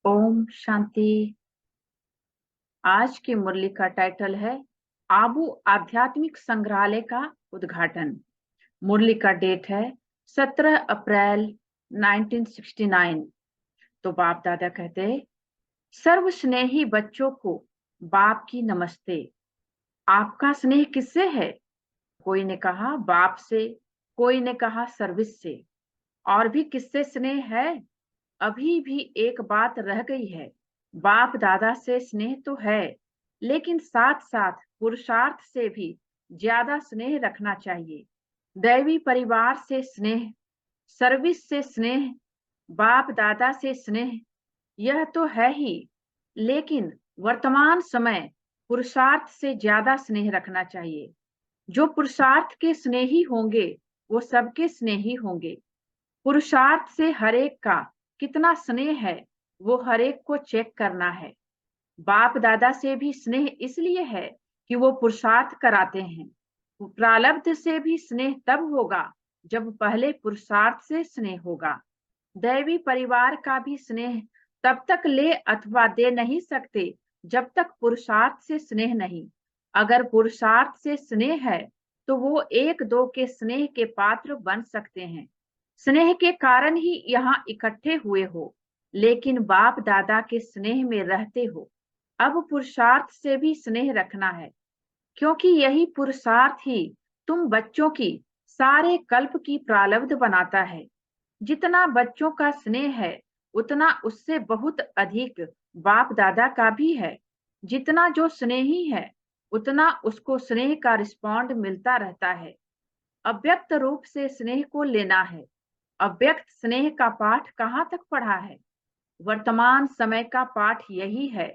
ओम शांति। आज की मुरली का टाइटल है आबू आध्यात्मिक संग्रहालय का उद्घाटन। मुरली का डेट है 17 अप्रैल 1969। तो बाप दादा कहते, सर्व स्नेही बच्चों को बाप की नमस्ते। आपका स्नेह किससे है? कोई ने कहा बाप से, कोई ने कहा सर्विस से, और भी किससे स्नेह है? अभी भी एक बात रह गई है। बाप दादा से स्नेह तो है, लेकिन साथ साथ पुरुषार्थ से भी ज्यादा स्नेह रखना चाहिए। दैवी परिवार से स्नेह, सर्विस से स्नेह, बाप दादा से स्नेह, यह तो है ही, लेकिन वर्तमान समय पुरुषार्थ से ज्यादा स्नेह रखना चाहिए। जो पुरुषार्थ के स्नेही होंगे वो सबके स्नेही होंगे। पुरुषार्थ से हरेक का कितना स्नेह है वो हरेक को चेक करना है। बाप दादा से भी स्नेह इसलिए है कि वो पुरुषार्थ कराते हैं। प्रारब्ध से भी स्नेह तब होगा जब पहले पुरुषार्थ से स्नेह होगा। दैवी परिवार का भी स्नेह तब तक ले अथवा दे नहीं सकते जब तक पुरुषार्थ से स्नेह नहीं। अगर पुरुषार्थ से स्नेह है तो वो एक दो के स्नेह के पात्र बन सकते हैं। स्नेह के कारण ही यहाँ इकट्ठे हुए हो, लेकिन बाप दादा के स्नेह में रहते हो। अब पुरुषार्थ से भी स्नेह रखना है, क्योंकि यही पुरुषार्थ ही तुम बच्चों की सारे कल्प की प्रारब्ध बनाता है। जितना बच्चों का स्नेह है उतना उससे बहुत अधिक बाप दादा का भी है। जितना जो स्नेही है उतना उसको स्नेह का रिस्पॉन्ड मिलता रहता है। अव्यक्त रूप से स्नेह को लेना है। अव्यक्त स्नेह का पाठ कहाँ तक पढ़ा है? वर्तमान समय का पाठ यही है।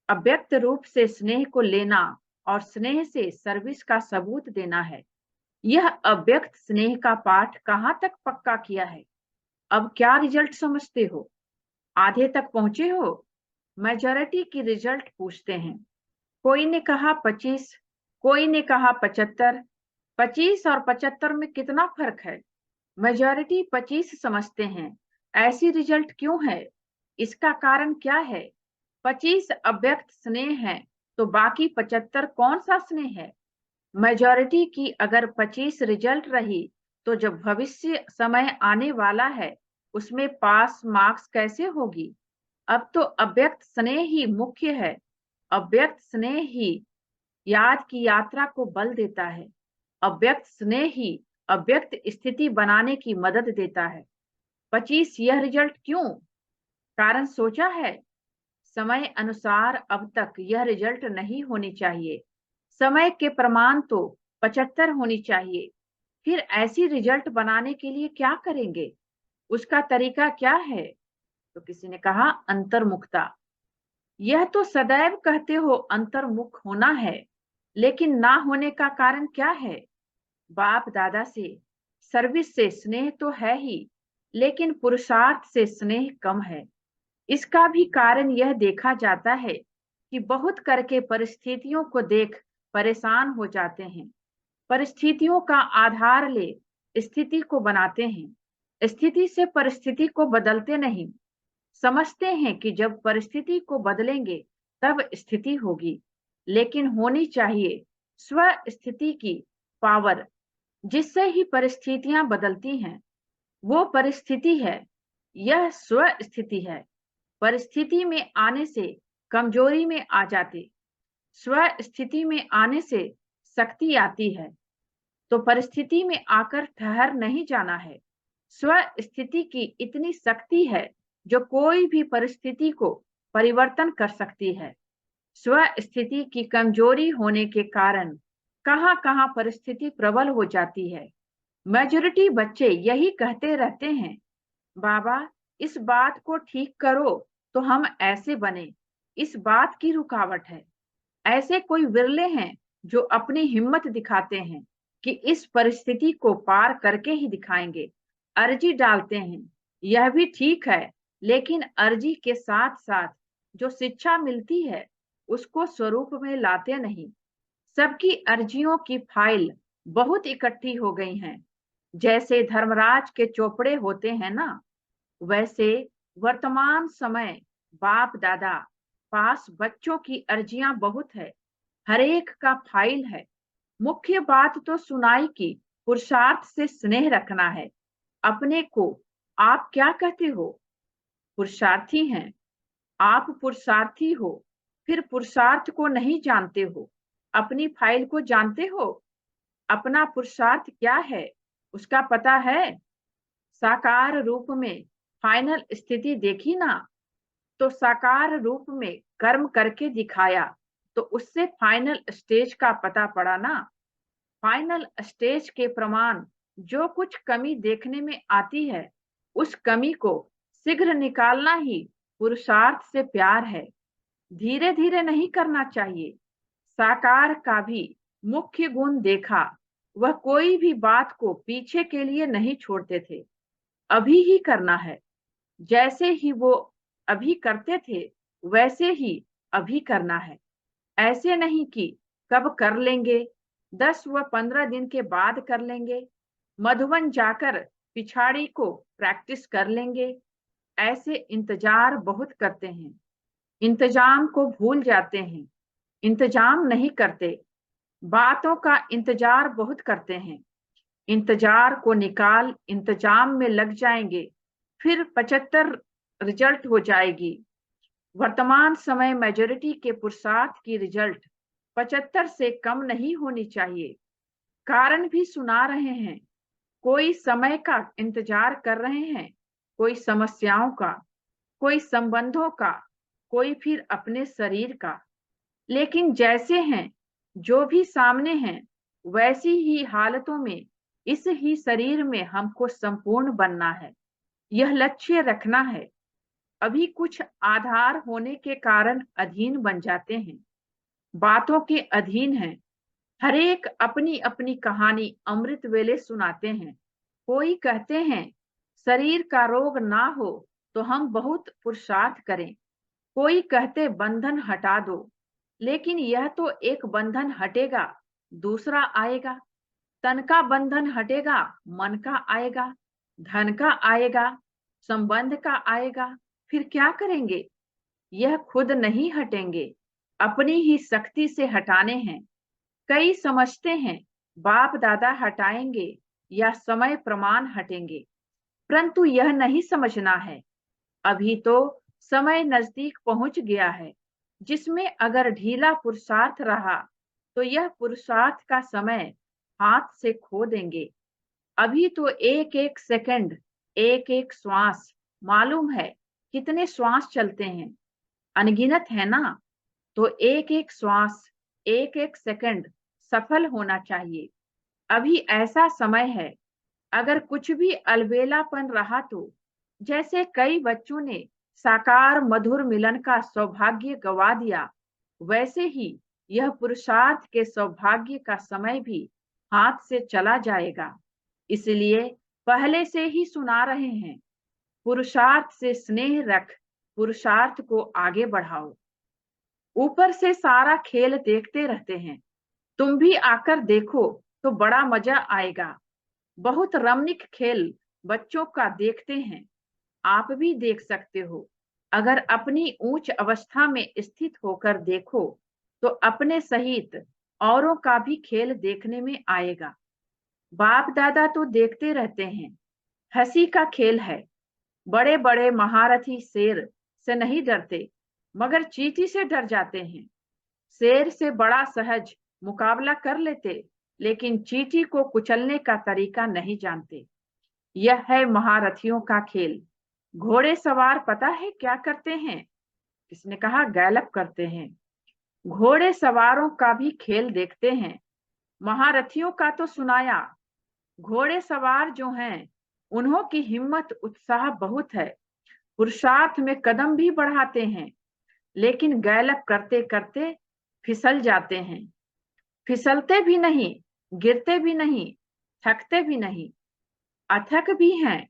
अव्यक्त रूप से स्नेह को लेना और स्नेह से सर्विस का सबूत देना है। यह अव्यक्त स्नेह का पाठ कहाँ तक पक्का किया है? अब क्या रिजल्ट समझते हो? आधे तक पहुंचे हो? मेजॉरिटी की रिजल्ट पूछते हैं। कोई ने कहा 25, कोई ने कहा 75। 25 और 75 में कितना फर्क है? मेजॉरिटी 25 समझते हैं। ऐसी रिजल्ट क्यों है? इसका कारण क्या है? 25 अव्यक्त स्नेह है, तो बाकी 75 कौन सा स्नेह है? मेजॉरिटी की अगर 25 रिजल्ट रही तो जब भविष्य समय आने वाला है उसमें पास मार्क्स कैसे होगी? अब तो अव्यक्त स्नेह ही मुख्य है। अव्यक्त स्नेह ही याद की यात्रा को बल देता है। अव्यक्त स्नेह ही अव्यक्त स्थिति बनाने की मदद देता है। 25 यह रिजल्ट क्यों? कारण सोचा है? समय अनुसार अब तक यह रिजल्ट नहीं होनी चाहिए। समय के प्रमाण तो 75 होनी चाहिए। फिर ऐसी रिजल्ट बनाने के लिए क्या करेंगे? उसका तरीका क्या है? तो किसी ने कहा अंतर्मुखता। यह तो सदैव कहते हो अंतर्मुख होना है, लेकिन ना होने का कारण क्या है? बाप दादा से, सर्विस से स्नेह तो है ही, लेकिन पुरुषार्थ से स्नेह कम है। इसका भी कारण यह देखा जाता है कि बहुत करके परिस्थितियों को देख परेशान हो जाते हैं। परिस्थितियों का आधार ले स्थिति को बनाते हैं। स्थिति से परिस्थिति को बदलते नहीं। समझते हैं कि जब परिस्थिति को बदलेंगे तब स्थिति होगी, लेकिन होनी चाहिए स्व स्थिति की पावर, जिससे ही परिस्थितियां बदलती हैं। वो परिस्थिति है, यह स्व स्थिति है। परिस्थिति में आने से कमजोरी में आ जाते, स्व स्थिति में आने से शक्ति आती है। तो परिस्थिति में आकर ठहर नहीं जाना है। स्व स्थिति की इतनी शक्ति है जो कोई भी परिस्थिति को परिवर्तन कर सकती है। स्व स्थिति की कमजोरी होने के कारण कहां कहां परिस्थिति प्रबल हो जाती है। मेजॉरिटी बच्चे यही कहते रहते हैं, बाबा इस बात को ठीक करो तो हम ऐसे बने। इस बात की रुकावट है। ऐसे कोई विरले हैं जो अपनी हिम्मत दिखाते हैं कि इस परिस्थिति को पार करके ही दिखाएंगे। अर्जी डालते हैं, यह भी ठीक है, लेकिन अर्जी के साथ साथ जो शिक्षा मिलती है उसको स्वरूप में लाते नहीं। सबकी अर्जियों की फाइल बहुत इकट्ठी हो गई हैं। जैसे धर्मराज के चोपड़े होते हैं ना, वैसे वर्तमान समय बाप दादा पास बच्चों की अर्जियां बहुत है, हर एक का फाइल है। मुख्य बात तो सुनाई की पुरुषार्थ से स्नेह रखना है। अपने को आप क्या कहते हो? पुरुषार्थी हैं। आप पुरुषार्थी हो, फिर पुरुषार्थ को नहीं जानते हो? अपनी फाइल को जानते हो? अपना पुरुषार्थ क्या है उसका पता है? साकार रूप में फाइनल स्थिति देखी ना, तो साकार रूप में कर्म करके दिखाया, तो उससे फाइनल स्टेज का पता पड़ा ना। फाइनल स्टेज के प्रमाण जो कुछ कमी देखने में आती है, उस कमी को शीघ्र निकालना ही पुरुषार्थ से प्यार है। धीरे धीरे नहीं करना चाहिए। साकार का भी मुख्य गुण देखा, वह कोई भी बात को पीछे के लिए नहीं छोड़ते थे। अभी ही करना है। जैसे ही वो अभी करते थे, वैसे ही अभी करना है। ऐसे नहीं कि कब कर लेंगे, 10 व 15 दिन के बाद कर लेंगे, मधुवन जाकर पिछाड़ी को प्रैक्टिस कर लेंगे। ऐसे इंतजार बहुत करते हैं, इंतजाम को भूल जाते हैं, इंतजाम नहीं करते, बातों का इंतजार बहुत करते हैं। इंतजार को निकाल इंतजाम में लग जाएंगे, फिर 75 रिजल्ट हो जाएगी। वर्तमान समय मेजोरिटी के पुरुषार्थ की रिजल्ट 75 से कम नहीं होनी चाहिए। कारण भी सुना रहे हैं। कोई समय का इंतजार कर रहे हैं, कोई समस्याओं का, कोई संबंधों का, कोई फिर अपने शरीर का। लेकिन जैसे हैं, जो भी सामने हैं, वैसी ही हालतों में इस ही शरीर में हमको संपूर्ण बनना है। यह लक्ष्य रखना है। अभी कुछ आधार होने के कारण अधीन बन जाते हैं, बातों के अधीन हैं। हरेक अपनी अपनी कहानी अमृत वेले सुनाते हैं। कोई कहते हैं शरीर का रोग ना हो तो हम बहुत पुरुषार्थ करें। कोई कहते बंधन हटा दो, लेकिन यह तो एक बंधन हटेगा, दूसरा आएगा। तन का बंधन हटेगा, मन का आएगा, धन का आएगा, संबंध का आएगा। फिर क्या करेंगे? यह खुद नहीं हटेंगे, अपनी ही शक्ति से हटाने हैं। कई समझते हैं बाप दादा हटाएंगे या समय प्रमाण हटेंगे, परंतु यह नहीं समझना है। अभी तो समय नजदीक पहुंच गया है, जिसमें अगर ढीला पुरुषार्थ रहा तो यह पुरुषार्थ का समय हाथ से खो देंगे। अभी तो एक एक सेकंड, एक एक श्वास, मालूम है कितने श्वास चलते हैं? अनगिनत है ना। तो एक एक श्वास, एक एक सेकंड सफल होना चाहिए। अभी ऐसा समय है, अगर कुछ भी अलबेलापन रहा तो, जैसे कई बच्चों ने साकार मधुर मिलन का सौभाग्य गवा दिया, वैसे ही यह पुरुषार्थ के सौभाग्य का समय भी हाथ से चला जाएगा। इसलिए पहले से ही सुना रहे हैं, पुरुषार्थ से स्नेह रख, पुरुषार्थ को आगे बढ़ाओ। ऊपर से सारा खेल देखते रहते हैं, तुम भी आकर देखो तो बड़ा मजा आएगा। बहुत रमणीक खेल बच्चों का देखते हैं, आप भी देख सकते हो। अगर अपनी ऊंच अवस्था में स्थित होकर देखो तो अपने सहित औरों का भी खेल देखने में आएगा। बाप दादा तो देखते रहते हैं, हंसी का खेल है। बड़े बड़े महारथी शेर से नहीं डरते, मगर चींटी से डर जाते हैं। शेर से बड़ा सहज मुकाबला कर लेते, लेकिन चींटी को कुचलने का तरीका नहीं जानते। यह है महारथियों का खेल। घोड़े सवार पता है क्या करते हैं? किसने कहा? गैलप करते हैं। घोड़े सवारों का भी खेल देखते हैं। महारथियों का तो सुनाया, घोड़े सवार जो हैं, उन्हों की हिम्मत उत्साह बहुत है। पुरुषार्थ में कदम भी बढ़ाते हैं, लेकिन गैलप करते करते फिसल जाते हैं। फिसलते भी नहीं, गिरते भी नहीं, थकते भी नहीं, अथक भी हैं,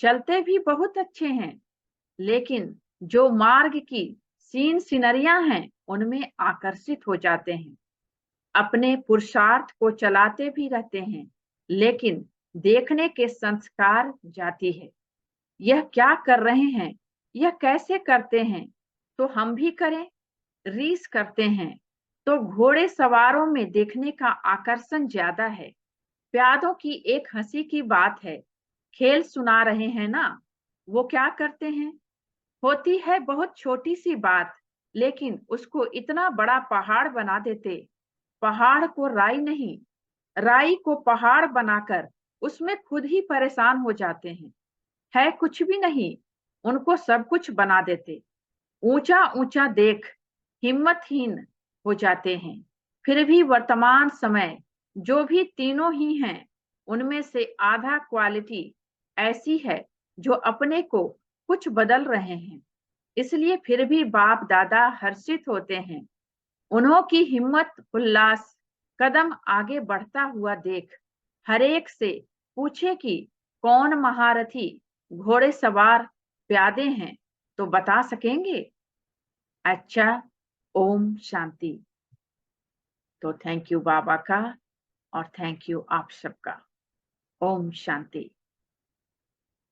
चलते भी बहुत अच्छे हैं, लेकिन जो मार्ग की सीन सिनरियां हैं, उनमें आकर्षित हो जाते हैं। अपने पुरुषार्थ को चलाते भी रहते हैं, लेकिन देखने के संस्कार जाती है। यह क्या कर रहे हैं, यह कैसे करते हैं, तो हम भी करें, रीस करते हैं तो घोड़े सवारों में देखने का आकर्षण ज्यादा है। प्यादों की एक हंसी की बात है, खेल सुना रहे हैं ना, वो क्या करते हैं, होती है बहुत छोटी सी बात, लेकिन उसको इतना बड़ा पहाड़ बना देते। पहाड़ को राई नहीं, राई को पहाड़ बनाकर उसमें खुद ही परेशान हो जाते हैं। है कुछ भी नहीं, उनको सब कुछ बना देते। ऊंचा ऊंचा देख हिम्मतहीन हो जाते हैं। फिर भी वर्तमान समय जो भी तीनों ही हैं, उनमें से आधा क्वालिटी ऐसी है जो अपने को कुछ बदल रहे हैं। इसलिए फिर भी बाप दादा हर्षित होते हैं। उन्हों की हिम्मत उल्लास कदम आगे बढ़ता हुआ देख हरेक से पूछे कि कौन महारथी घोड़े सवार प्यादे हैं, तो बता सकेंगे। अच्छा, ओम शांति। तो थैंक यू बाबा का और थैंक यू आप सबका। ओम शांति।